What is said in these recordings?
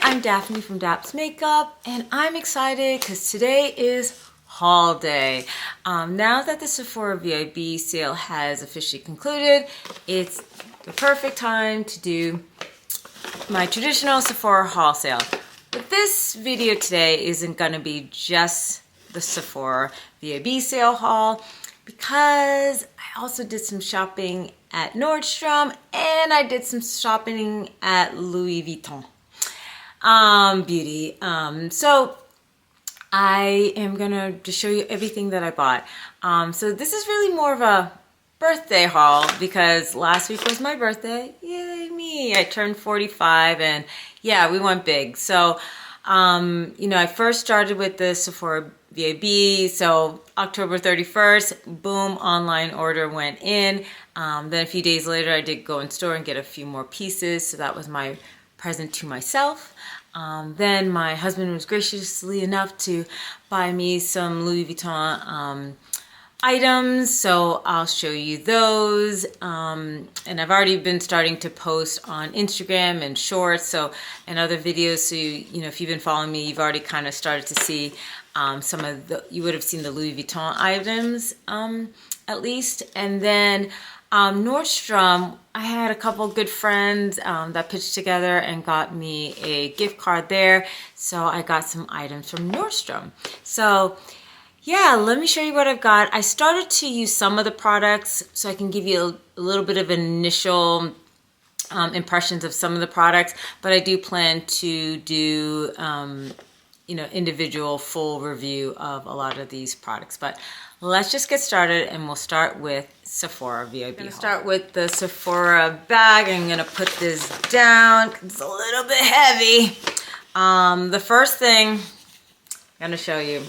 I'm Daphne from Daps Makeup, and I'm excited because today is haul day. Now that the Sephora VIB sale has officially concluded, it's the perfect time to do my traditional Sephora haul sale. But this video today isn't going to be just the Sephora VIB sale haul, because I also did some shopping at Nordstrom and I did some shopping at Louis Vuitton beauty. So I am gonna just show you everything that I bought. So this is really more of a birthday haul because last week was my birthday. Yay me! I turned 45 and yeah, we went big. So you know, I first started with the Sephora VIB. So October 31st, boom, online order went in. Then a few days later, I did go in store and get a few more pieces. So that was my present to myself. Then my husband was graciously enough to buy me some Louis Vuitton items, so I'll show you those. And I've already been starting to post on Instagram and shorts, so and other videos. So you know, if you've been following me, you've already kind of started to see some of the. You would have seen the Louis Vuitton items at least, and then. Nordstrom, I had a couple good friends that pitched together and got me a gift card there. So I got some items from Nordstrom. So yeah, let me show you what I've got. I started to use some of the products so I can give you a little bit of initial impressions of some of the products, but I do plan to do you know, individual full review of a lot of these products. But let's just get started, and we'll start with Sephora VIB. I'm gonna start with the Sephora bag. I'm gonna put this down. It's a little bit heavy. The first thing I'm gonna show you,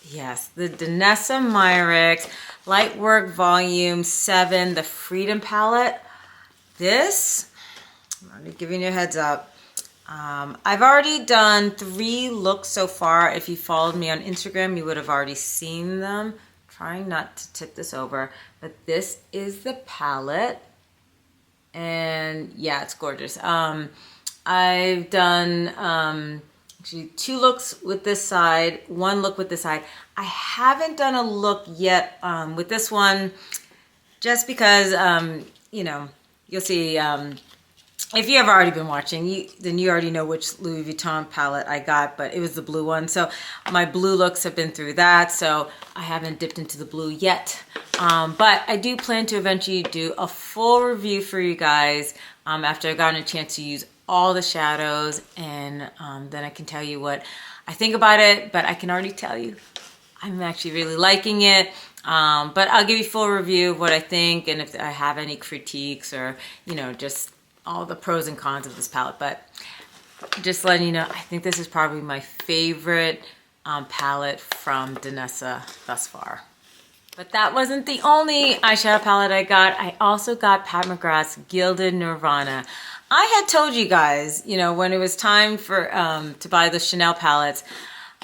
yes, the Danessa Myricks Lightwork Volume 7, the Freedom Palette. This, I'm already giving you a heads up. I've already done 3 looks so far. If you followed me on Instagram, you would have already seen them. Trying not to tip this over, but this is the palette, and yeah, it's gorgeous. I've done actually 2 looks with this side, 1 look with this side. I haven't done a look yet with this one, just because you know, you'll see. If you have already been watching, then you already know which Louis Vuitton palette I got, but it was the blue one. So my blue looks have been through that, so I haven't dipped into the blue yet. But I do plan to eventually do a full review for you guys after I've gotten a chance to use all the shadows, and then I can tell you what I think about it. But I can already tell you I'm actually really liking it. But I'll give you a full review of what I think, and if I have any critiques or, you know, just all the pros and cons of this palette. But just letting you know, I think this is probably my favorite palette from Danessa thus far. But that wasn't the only eyeshadow palette I got. I also got Pat McGrath's Gilded Nirvana. I had told you guys, you know, when it was time for to buy the Chanel palettes,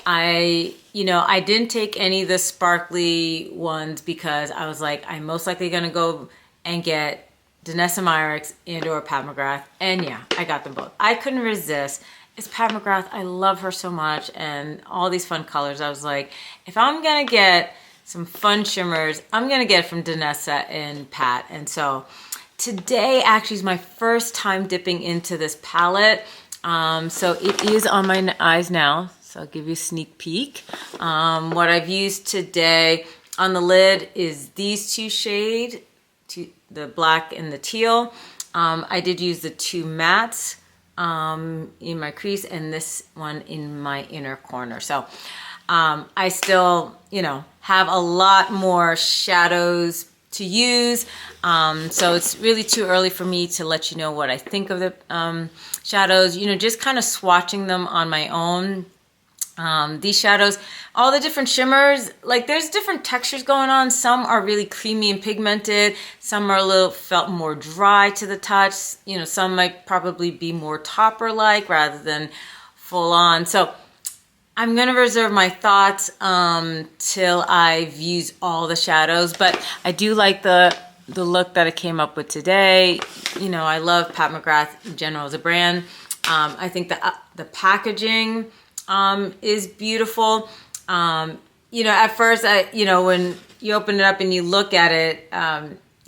you know, I didn't take any of the sparkly ones because I was like, I'm most likely gonna go and get Danessa Myricks and or Pat McGrath, and yeah, I got them both. I couldn't resist. It's Pat McGrath. I love her so much, and all these fun colors. I was like, if I'm gonna get some fun shimmers, I'm gonna get it from Danessa and Pat. And so today actually is my first time dipping into this palette. So it is on my eyes now, so I'll give you a sneak peek. What I've used today on the lid is these 2 shades, the black and the teal. I did use the 2 mattes in my crease, and this one in my inner corner. So I still, you know, have a lot more shadows to use. So it's really too early for me to let you know what I think of the shadows. You know, just kind of swatching them on my own. These shadows, all the different shimmers, like there's different textures going on. Some are really creamy and pigmented. Some are a little felt more dry to the touch. You know, some might probably be more topper-like rather than full on. So I'm going to reserve my thoughts till I've used all the shadows, but I do like the look that I came up with today. You know, I love Pat McGrath in general as a brand. I think the packaging is beautiful. You know, at first, when you open it up and you look at it,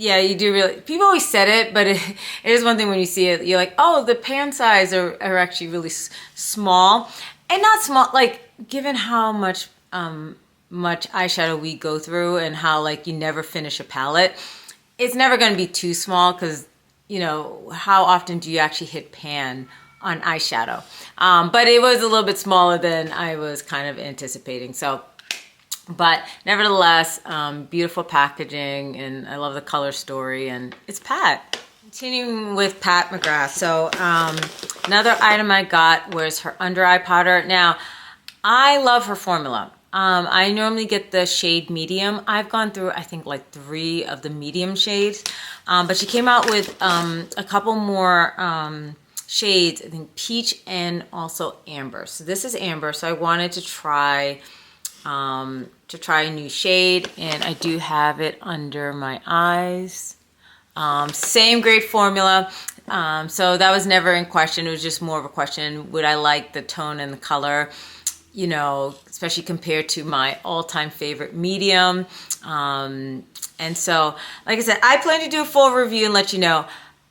yeah, you do really, people always said it, but it is one thing when you see it, you're like, oh, the pan size are actually really small. And not small, like, given how much eyeshadow we go through and how, like, you never finish a palette, it's never going to be too small because, you know, how often do you actually hit pan on eyeshadow? But it was a little bit smaller than I was kind of anticipating. So, but nevertheless, beautiful packaging, and I love the color story, and it's Pat. Continuing with Pat McGrath. So another item I got was her under eye powder. Now, I love her formula. I normally get the shade medium. I've gone through, I think, like 3 of the medium shades, but she came out with a couple more shades, I think peach and also amber. So this is amber, so I wanted to try a new shade, and I do have it under my eyes. Same great formula. So that was never in question. It was just more of a question, would I like the tone and the color, you know, especially compared to my all-time favorite medium. And so, like I said, I plan to do a full review and let you know.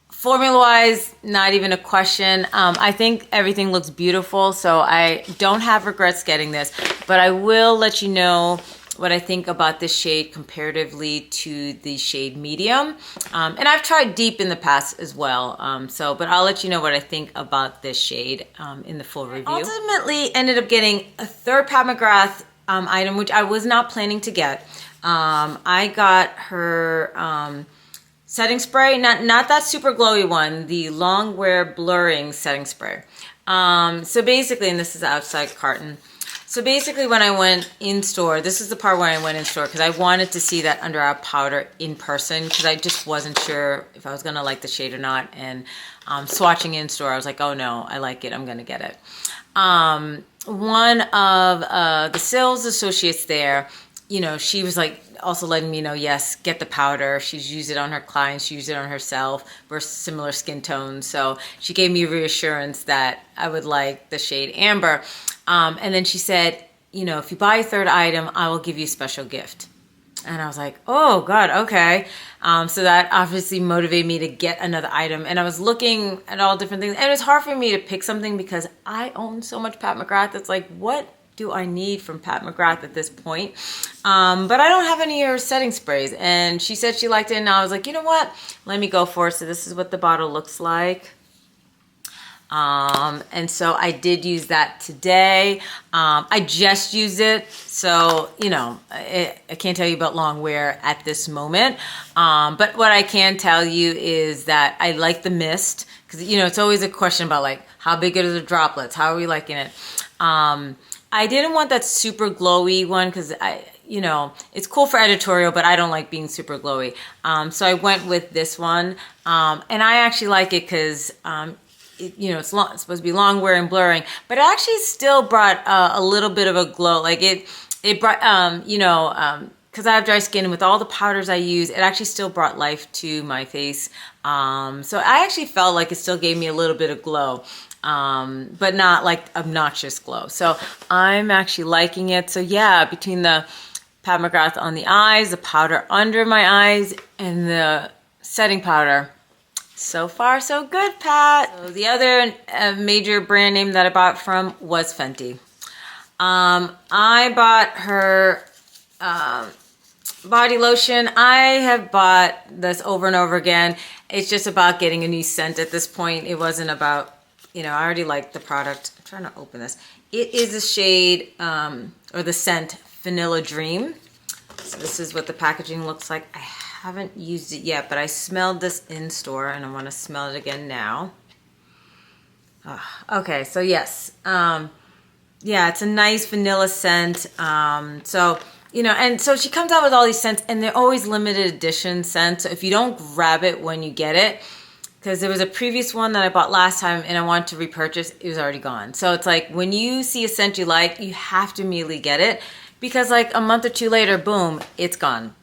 Formula-wise, not even a question. I think everything looks beautiful, so I don't have regrets getting this, but I will let you know what I think about this shade comparatively to the shade medium. And I've tried deep in the past as well, but I'll let you know what I think about this shade in the full review. I ultimately ended up getting a third Pat McGrath item, which I was not planning to get. I got her setting spray, not that super glowy one, the long wear blurring setting spray. So basically, and this is the outside carton. So basically, when I went in store, this is the part where I went in store because I wanted to see that under eye powder in person because I just wasn't sure if I was gonna like the shade or not. And swatching in store, I was like, oh no, I like it, I'm gonna get it. One of the sales associates there, you know, she was like also letting me know, yes, get the powder. She's used it on her clients, she used it on herself. We're similar skin tones. So she gave me reassurance that I would like the shade amber. And then she said, you know, if you buy a third item, I will give you a special gift. And I was like, oh God, okay. So that obviously motivated me to get another item. And I was looking at all different things. And it was hard for me to pick something because I own so much Pat McGrath. It's like, what do I need from Pat McGrath at this point? But I don't have any of her setting sprays. And she said she liked it. And I was like, you know what? Let me go for it. So this is what the bottle looks like. And so I did use that today. I just used it. So, you know, I can't tell you about long wear at this moment. But what I can tell you is that I like the mist because, you know, it's always a question about like, how big are the droplets? How are we liking it? I didn't want that super glowy one because you know, it's cool for editorial, but I don't like being super glowy. So I went with this one. And I actually like it because, you know, it's supposed to be long wear and blurring, but it actually still brought a little bit of a glow. Like it brought, you know, because I have dry skin and with all the powders I use, it actually still brought life to my face. So I actually felt like it still gave me a little bit of glow, but not like obnoxious glow. So I'm actually liking it. So yeah, between the Pat McGrath on the eyes, the powder under my eyes, and the setting powder, so far, so good, Pat. So the other major brand name that I bought from was Fenty. I bought her body lotion. I have bought this over and over again. It's just about getting a new scent at this point. It wasn't about, you know, I already like the product. I'm trying to open this. It is a shade, or the scent, Vanilla Dream. So this is what the packaging looks like. I haven't used it yet, but I smelled this in store and I want to smell it again now. Okay, so yes. Yeah, it's a nice vanilla scent. So, you know, and so she comes out with all these scents and they're always limited edition scents. So if you don't grab it when you get it, because there was a previous one that I bought last time and I wanted to repurchase, it was already gone. So it's like when you see a scent you like, you have to immediately get it because like a month or two later, boom, it's gone.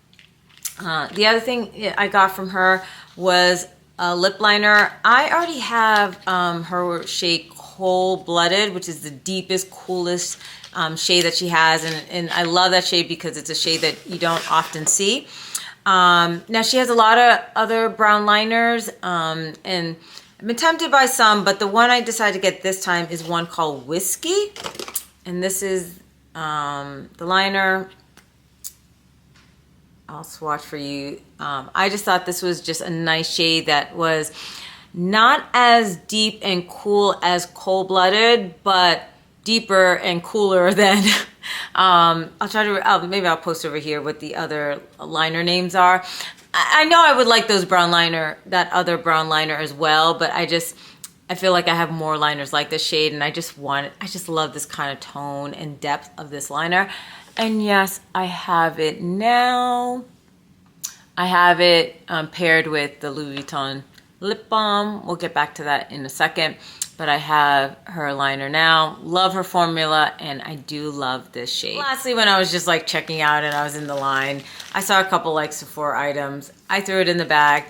The other thing I got from her was a lip liner. I already have her shade Cold-Blooded, which is the deepest, coolest shade that she has. And I love that shade because it's a shade that you don't often see. Now she has a lot of other brown liners, and I've been tempted by some, but the one I decided to get this time is one called Whiskey. And this is the liner. I'll swatch for you. I just thought this was just a nice shade that was not as deep and cool as Cold-Blooded, but deeper and cooler than I'll try to maybe I'll post over here what the other liner names are. I know I would like those brown liner, that other brown liner as well, but I feel like I have more liners like this shade, and I just love this kind of tone and depth of this liner. And yes, I have it now. I have it paired with the Louis Vuitton lip balm. We'll get back to that in a second. But I have her liner now. Love her formula, and I do love this shade. Lastly, when I was just like checking out and I was in the line, I saw a couple like Sephora items. I threw it in the bag.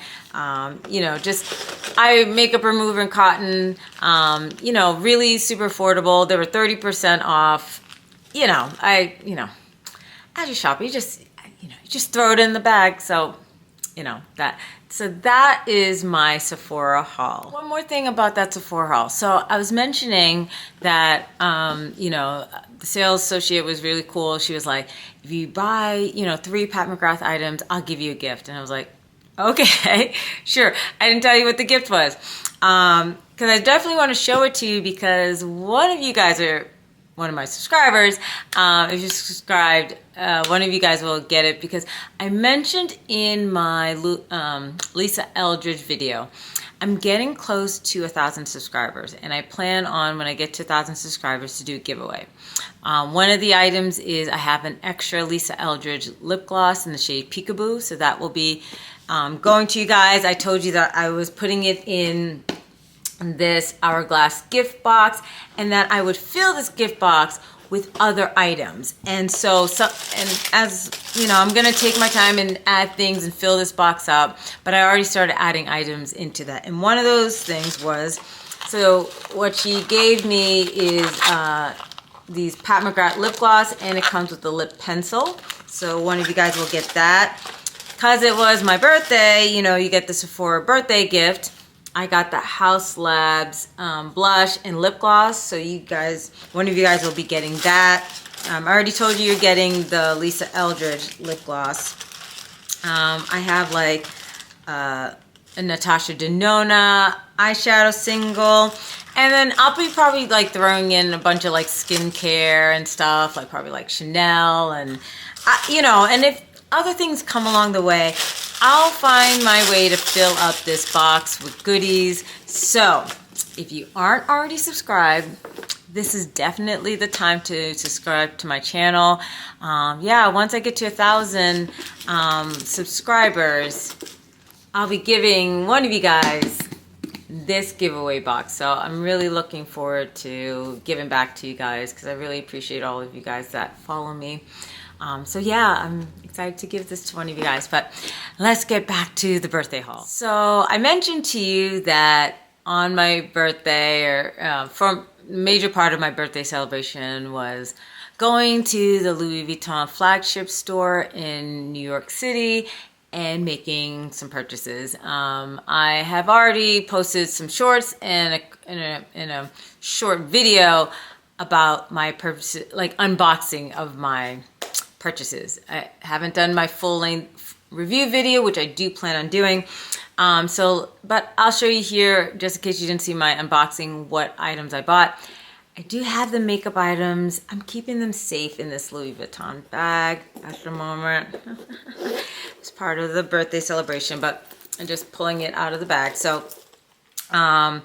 You know, just makeup remover in cotton. You know, really super affordable. They were 30% off. You know, as you shop, you just throw it in the bag. So, you know, so that is my Sephora haul. One more thing about that Sephora haul. So I was mentioning that, you know, the sales associate was really cool. She was like, if you buy, you know, 3 Pat McGrath items, I'll give you a gift. And I was like, okay, sure. I didn't tell you what the gift was. Because I definitely want to show it to you, because one of you guys are one of my subscribers. If you subscribed, one of you guys will get it, because I mentioned in my Lisa Eldridge video, I'm getting close to 1,000 subscribers, and I plan on, when I get to 1,000 subscribers, to do a giveaway. One of the items is I have an extra Lisa Eldridge lip gloss in the shade Peekaboo, so that will be going to you guys. I told you that I was putting it in this hourglass gift box, and that I would fill this gift box with other items. And so as you know, I'm gonna take my time and add things and fill this box up, but I already started adding items into that. And one of those things was, so what she gave me is these Pat McGrath lip gloss, and it comes with the lip pencil. So one of you guys will get that. Because it was my birthday, you know, you get the Sephora birthday gift. I got the House Labs blush and lip gloss, so you guys, one of you guys will be getting that. I already told you you're getting the Lisa Eldridge lip gloss. I have like a Natasha Denona eyeshadow single, and then I'll be probably like throwing in a bunch of like skincare and stuff, like probably like Chanel, and you know, and if other things come along the way, I'll find my way to fill up this box with goodies. So if you aren't already subscribed, this is definitely the time to subscribe to my channel. Yeah, once I get to 1,000 subscribers, I'll be giving one of you guys this giveaway box. So I'm really looking forward to giving back to you guys, because I really appreciate all of you guys that follow me. So yeah, I'm excited to give this to one of you guys, but let's get back to the birthday haul. So I mentioned to you that on my birthday, or from major part of my birthday celebration, was going to the Louis Vuitton flagship store in New York City and making some purchases. I have already posted some shorts and in a short video about my purchases, like unboxing of my purchases. I haven't done my full-length review video, which I do plan on doing. But I'll show you here, just in case you didn't see my unboxing, what items I bought. I do have the makeup items. I'm keeping them safe in this Louis Vuitton bag at the moment. It's part of the birthday celebration, but I'm just pulling it out of the bag. So I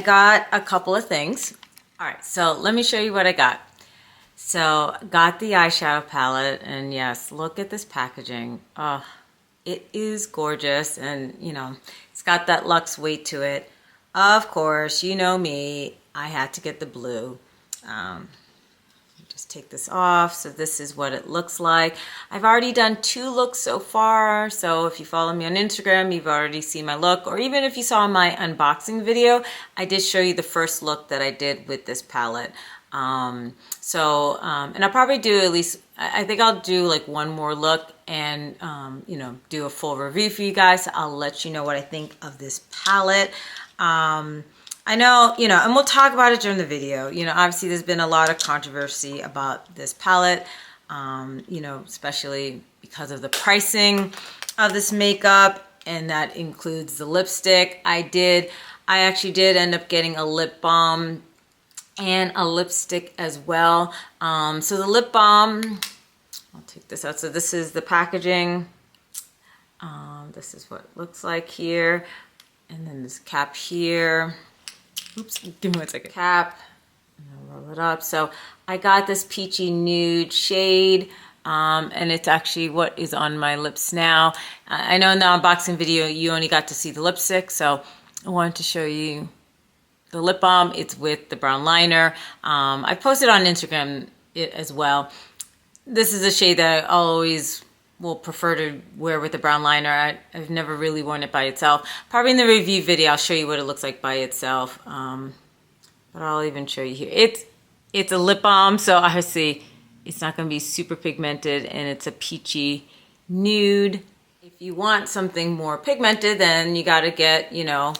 got a couple of things. All right, so let me show you what I got. So got the eyeshadow palette, and yes, look at this packaging. Oh, it is gorgeous, and you know, it's got that luxe weight to it. Of course, you know me, I had to get the blue. Just take this off. So this is what it looks like. I've already done 2 looks so far. So if you follow me on Instagram, you've already seen my look. Or even if you saw my unboxing video, I did show you the first look that I did with this palette. And I'll probably do at least, I think I'll do like 1 more look and, you know, do a full review for you guys. So I'll let you know what I think of this palette. I know, you know, and we'll talk about it during the video. You know, obviously there's been a lot of controversy about this palette, you know, especially because of the pricing of this makeup, and that includes the lipstick. I actually did end up getting a lip balm and a lipstick as well. So the lip balm, I'll take this out. So this is the packaging. This is what it looks like here. And then this cap here. Oops, give me 1 second. Cap, and I'll roll it up. So I got this peachy nude shade, and it's actually what is on my lips now. I know in the unboxing video, you only got to see the lipstick, so I wanted to show you the lip balm. It's with the brown liner. I posted on Instagram as well. This is a shade that I always will prefer to wear with the brown liner. I've never really worn it by itself. Probably in the review video, I'll show you what it looks like by itself. But I'll even show you here. It's a lip balm, so obviously it's not going to be super pigmented, and it's a peachy nude. If you want something more pigmented, then you got to get, you know,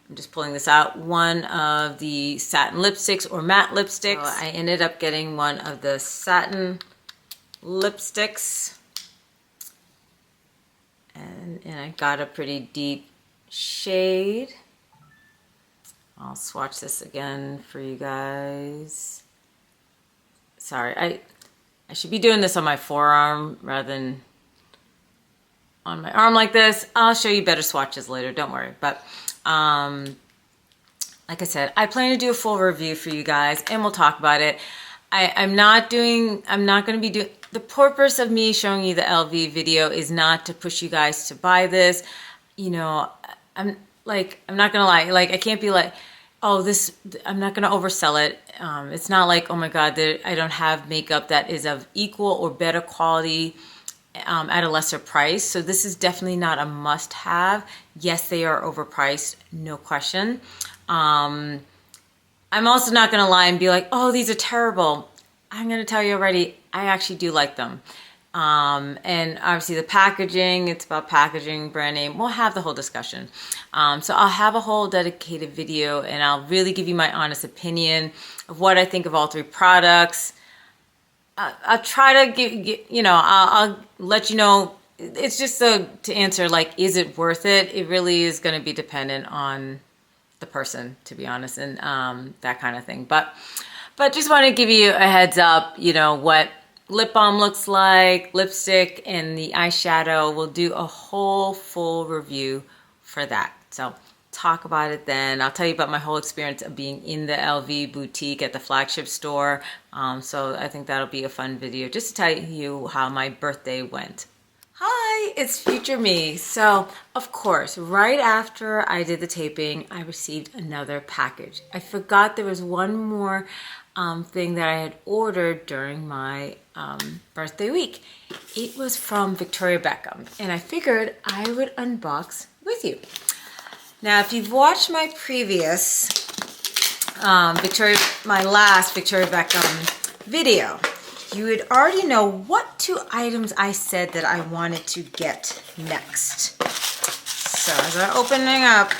I'm just pulling this out, one of the satin lipsticks or matte lipsticks. So I ended up getting one of the satin lipsticks. And I got a pretty deep shade. I'll swatch this again for you guys. Sorry, I should be doing this on my forearm rather than on my arm like this. I'll show you better swatches later, don't worry. But like I said, I plan to do a full review for you guys, and we'll talk about it. I'm not going to be doing, the purpose of me showing you the LV video is not to push you guys to buy this. You know, I'm not gonna lie, like I can't be like, oh, this, I'm not gonna oversell it. It's not like, oh my God, I don't have makeup that is of equal or better quality at a lesser price. So this is definitely not a must have. Yes, they are overpriced, no question. I'm also not gonna lie and be like, oh, these are terrible. I'm gonna tell you already, I actually do like them. And obviously the packaging, it's about packaging, brand name, we'll have the whole discussion. So I'll have a whole dedicated video, and I'll really give you my honest opinion of what I think of all 3 products. I'll try to give, you know, I'll let you know. It's just to answer, like, is it worth it? It really is gonna be dependent on the person, to be honest, and that kind of thing. But just want to give you a heads up, you know, what lip balm looks like, lipstick, and the eyeshadow. We'll do a whole full review for that. So talk about it then. I'll tell you about my whole experience of being in the LV boutique at the flagship store. So I think that'll be a fun video just to tell you how my birthday went. Hi, it's future me. So, of course, right after I did the taping, I received another package. I forgot there was one more thing that I had ordered during my birthday week. It was from Victoria Beckham, and I figured I would unbox with you. Now, if you've watched my previous my last Victoria Beckham video, you would already know what 2 items I said that I wanted to get next. So as I'm opening up,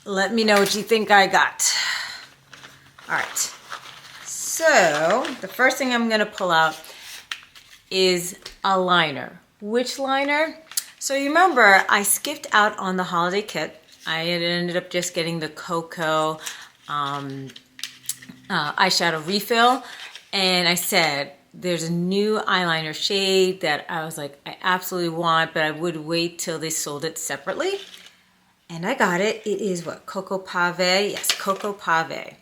let me know what you think I got. All right, so the first thing I'm gonna pull out is a liner. Which liner? So you remember I skipped out on the holiday kit. I had ended up just getting the Cocoa eyeshadow refill. And I said, there's a new eyeliner shade that I was like, I absolutely want, but I would wait till they sold it separately. And I got it. It is what? Cocoa Pave? Yes, Cocoa Pave.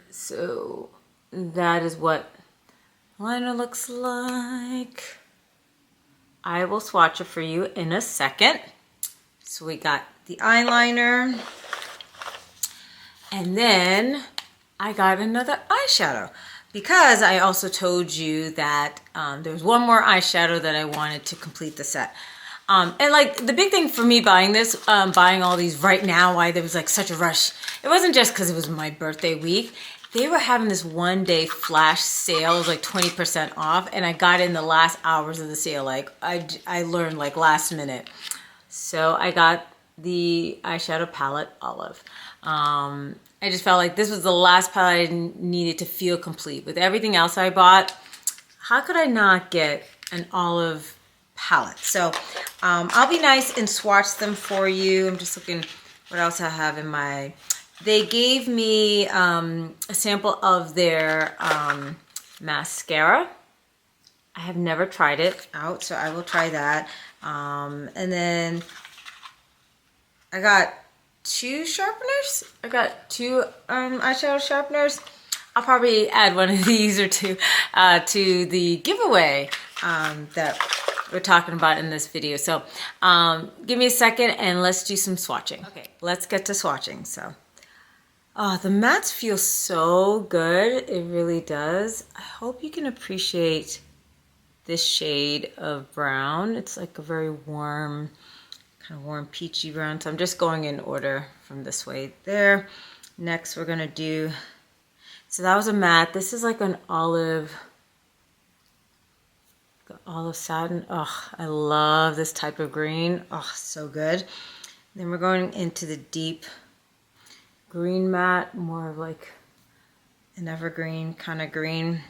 So that is what liner looks like. I will swatch it for you in a second. So we got the eyeliner. And then I got another eyeshadow because I also told you that there was one more eyeshadow that I wanted to complete the set. And like the big thing for me buying this, buying all these right now, why there was like such a rush. It wasn't just because it was my birthday week. They were having this one-day flash sale, it was like 20% off, and I got in the last hours of the sale. Like I learned like last minute. So I got the eyeshadow palette Olive. I just felt like this was the last palette I needed to feel complete. With everything else I bought, how could I not get an Olive palette? So I'll be nice and swatch them for you. I'm just looking what else I have in my... They gave me a sample of their mascara. I have never tried it out, so I will try that. And then I got two sharpeners. I got two eyeshadow sharpeners. I'll probably add one of these or two to the giveaway that we're talking about in this video. So give me a second and let's do some swatching. Okay, let's get to swatching. So, oh, the mattes feel so good. It really does. I hope you can appreciate this shade of brown. It's like a very warm, kind of warm peachy brown. So I'm just going in order from this way there. Next we're gonna do, so that was a matte. This is like an olive satin. Oh, I love this type of green. Oh, so good. Then we're going into the deep green matte, more of like an evergreen kind of green.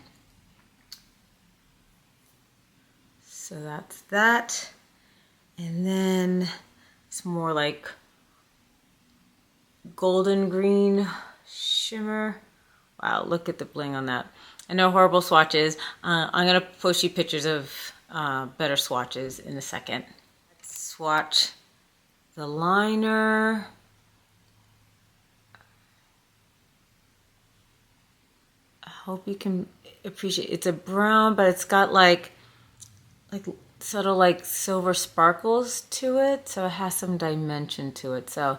So that's that. And then it's more like golden green shimmer. Wow, look at the bling on that. I know, horrible swatches. I'm gonna post you pictures of better swatches in a second. Let's swatch the liner. I hope you can appreciate, it's a brown, but it's got like subtle like silver sparkles to it, so it has some dimension to it. So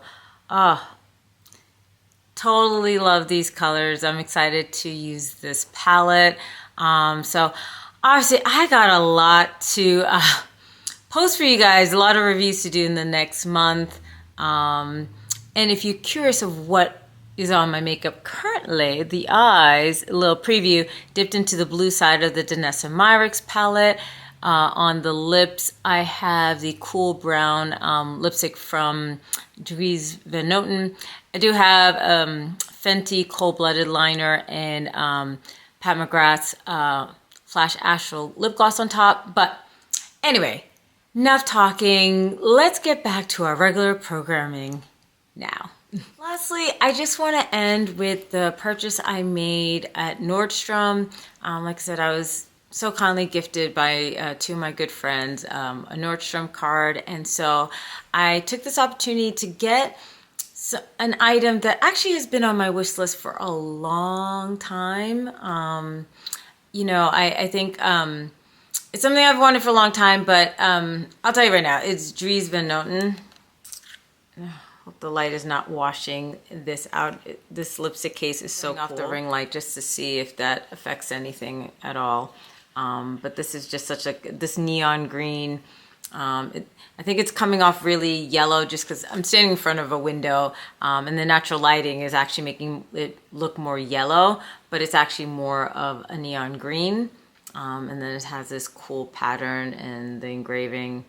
totally love these colors. I'm excited to use this palette. So obviously I got a lot to post for you guys, a lot of reviews to do in the next month. And if you're curious of what is on my makeup currently, the eyes, a little preview, dipped into the blue side of the Danessa Myricks palette. On the lips, I have the cool brown lipstick from Dries Van Noten. I do have Fenty Cold-Blooded liner and Pat McGrath's Flash Astral lip gloss on top. But anyway, enough talking. Let's get back to our regular programming now. Lastly, I just want to end with the purchase I made at Nordstrom. Like I said, I was so kindly gifted by two of my good friends a Nordstrom card, and so I took this opportunity to get an item that actually has been on my wish list for a long time. You know, I think it's something I've wanted for a long time, but I'll tell you right now, it's Dries Van Noten. Hope the light is not washing this out. This lipstick case is so cool. Off the ring light just to see if that affects anything at all. But this is just such this neon green. I think it's coming off really yellow just because I'm standing in front of a window, and the natural lighting is actually making it look more yellow, but it's actually more of a neon green. And then it has this cool pattern and the engraving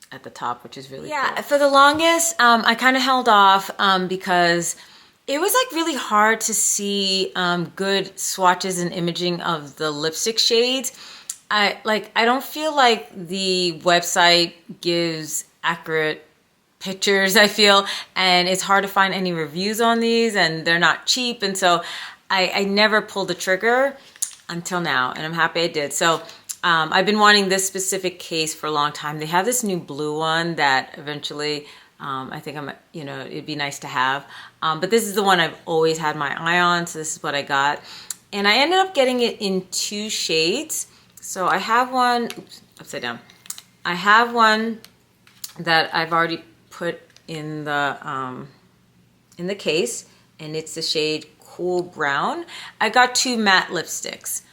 at the top, which is really cool. For the longest, I kind of held off because it was like really hard to see good swatches and imaging of the lipstick shades. I don't feel like the website gives accurate pictures, I feel, and it's hard to find any reviews on these, and they're not cheap, and so I never pulled the trigger until now, and I'm happy I did. So I've been wanting this specific case for a long time. They have this new blue one that eventually I think it'd be nice to have. But this is the one I've always had my eye on, so this is what I got. And I ended up getting it in 2 shades. So I have one, oops, upside down. I have one that I've already put in the case, and it's the shade Cool Brown. I got 2 matte lipsticks.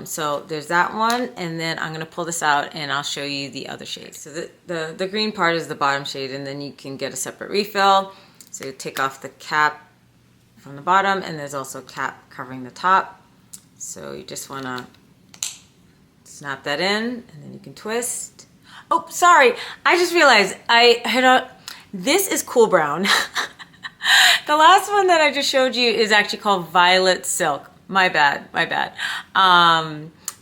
So there's that one, and then I'm gonna pull this out and I'll show you the other shades. So the green part is the bottom shade, and then you can get a separate refill. So you take off the cap from the bottom, and there's also a cap covering the top. So you just wanna snap that in, and then you can twist. Oh, sorry, I just realized this is Cool Brown. The last one that I just showed you is actually called Violet Silk. My bad.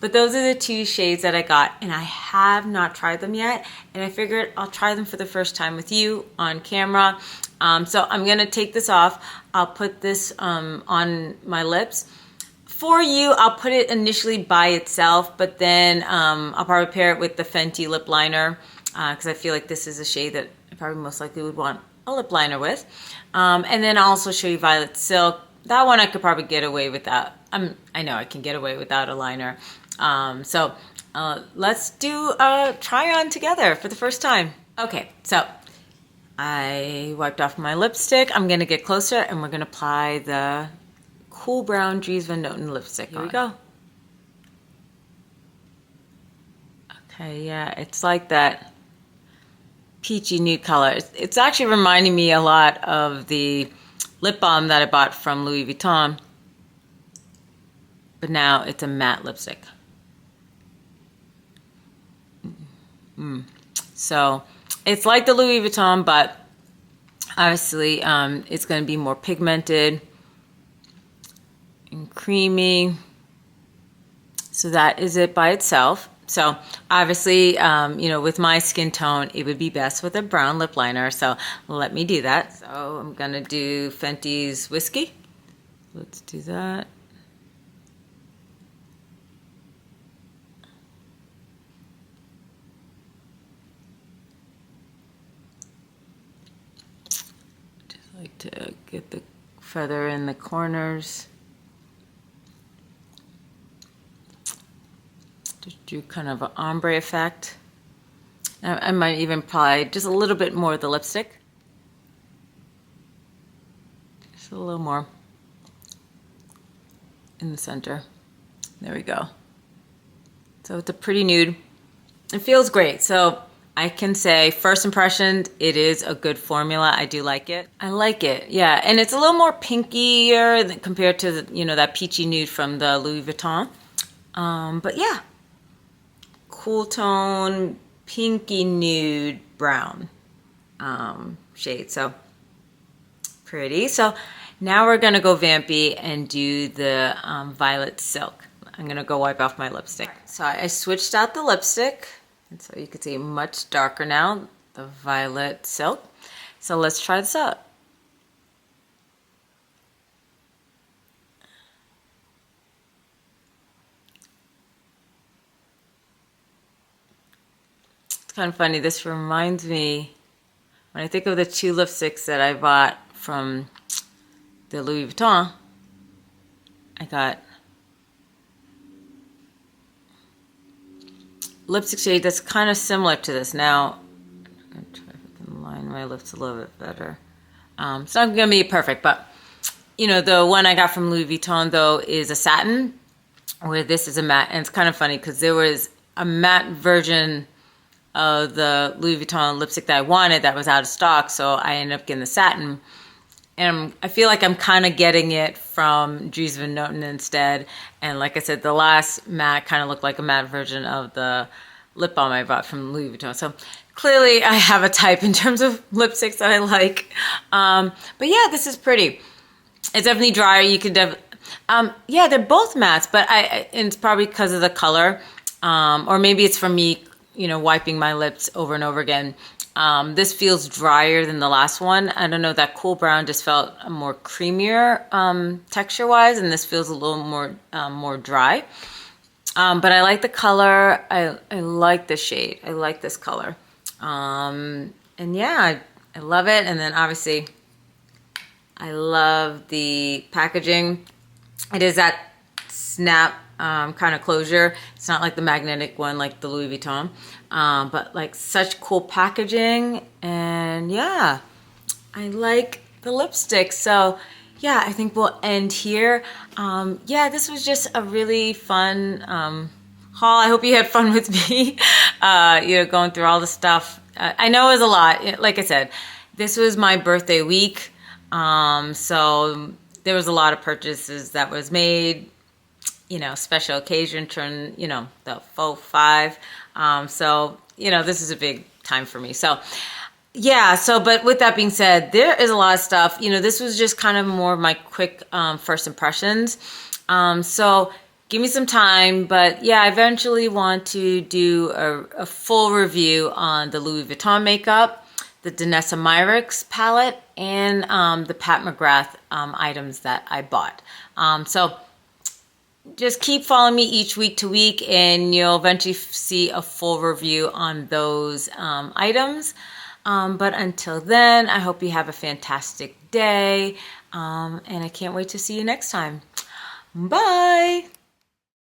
But those are the 2 shades that I got, and I have not tried them yet, and I figured I'll try them for the first time with you on camera. So I'm gonna take this off. I'll put this on my lips. For you, I'll put it initially by itself, but then I'll probably pair it with the Fenty lip liner, because I feel like this is a shade that I probably most likely would want a lip liner with. And then I'll also show you Violet Silk. That one I could probably get away without. I know I can get away without a liner. So let's do a try on together for the first time. Okay, so I wiped off my lipstick. I'm gonna get closer and we're gonna apply the Cool Brown Dries Van Noten lipstick. Here we go. Okay, yeah, it's like that peachy nude color. It's actually reminding me a lot of the lip balm that I bought from Louis Vuitton, but now it's a matte lipstick. So it's like the Louis Vuitton, but obviously it's going to be more pigmented and creamy. So that is it by itself. So obviously, you know, with my skin tone, it would be best with a brown lip liner. So let me do that. So I'm gonna do Fenty's Whiskey. Let's do that. Just like to get the feather in the corners. Just do kind of an ombre effect. I might even apply just a little bit more of the lipstick. Just a little more in the center. There we go. So it's a pretty nude. It feels great. So I can say first impression, it is a good formula. I do like it. I like it, yeah. And it's a little more pinkier compared to the, you know, that peachy nude from the Louis Vuitton. But yeah. Cool tone, pinky nude brown shade. So pretty. So now we're gonna go vampy and do the Violet Silk. I'm gonna go wipe off my lipstick. So I switched out the lipstick, and so you can see much darker now, the Violet Silk. So let's try this out. Kind of funny, this reminds me, when I think of the 2 lipsticks that I bought from the Louis Vuitton, I got lipstick shade that's kind of similar to this. Now, I'm going to try to line my lips a little bit better. It's not going to be perfect, but, you know, the one I got from Louis Vuitton, though, is a satin, where this is a matte. And it's kind of funny, because there was a matte version of the Louis Vuitton lipstick that I wanted that was out of stock, so I ended up getting the satin. And I feel like I'm kind of getting it from Dries Van Noten instead. And like I said, the last matte kind of looked like a matte version of the lip balm I bought from Louis Vuitton. So clearly I have a type in terms of lipsticks that I like. But yeah, this is pretty. It's definitely drier. You can yeah, they're both mattes, but and it's probably because of the color. Or maybe it's from me, you know, wiping my lips over and over again. This feels drier than the last one. I don't know, that Cool Brown just felt more creamier texture-wise, and this feels a little more dry. But I like the color. I like the shade. I like this color. And yeah, I love it. And then obviously, I love the packaging. It is that snap kind of closure. It's not like the magnetic one like the Louis Vuitton, but like such cool packaging. And yeah, I like the lipstick. So yeah, I think we'll end here. Yeah, this was just a really fun haul. I hope you had fun with me, going through all the stuff. I know it was a lot. Like I said, this was my birthday week. So there was a lot of purchases that was made, special occasion, the faux five. So, this is a big time for me. So, yeah. So, but with that being said, there is a lot of stuff. This was just kind of more of my quick first impressions. So give me some time. But yeah, I eventually want to do a full review on the Louis Vuitton makeup, the Danessa Myricks palette, and the Pat McGrath items that I bought. So just keep following me each week to week, and you'll eventually see a full review on those items. But until then, I hope you have a fantastic day, and I can't wait to see you next time. Bye!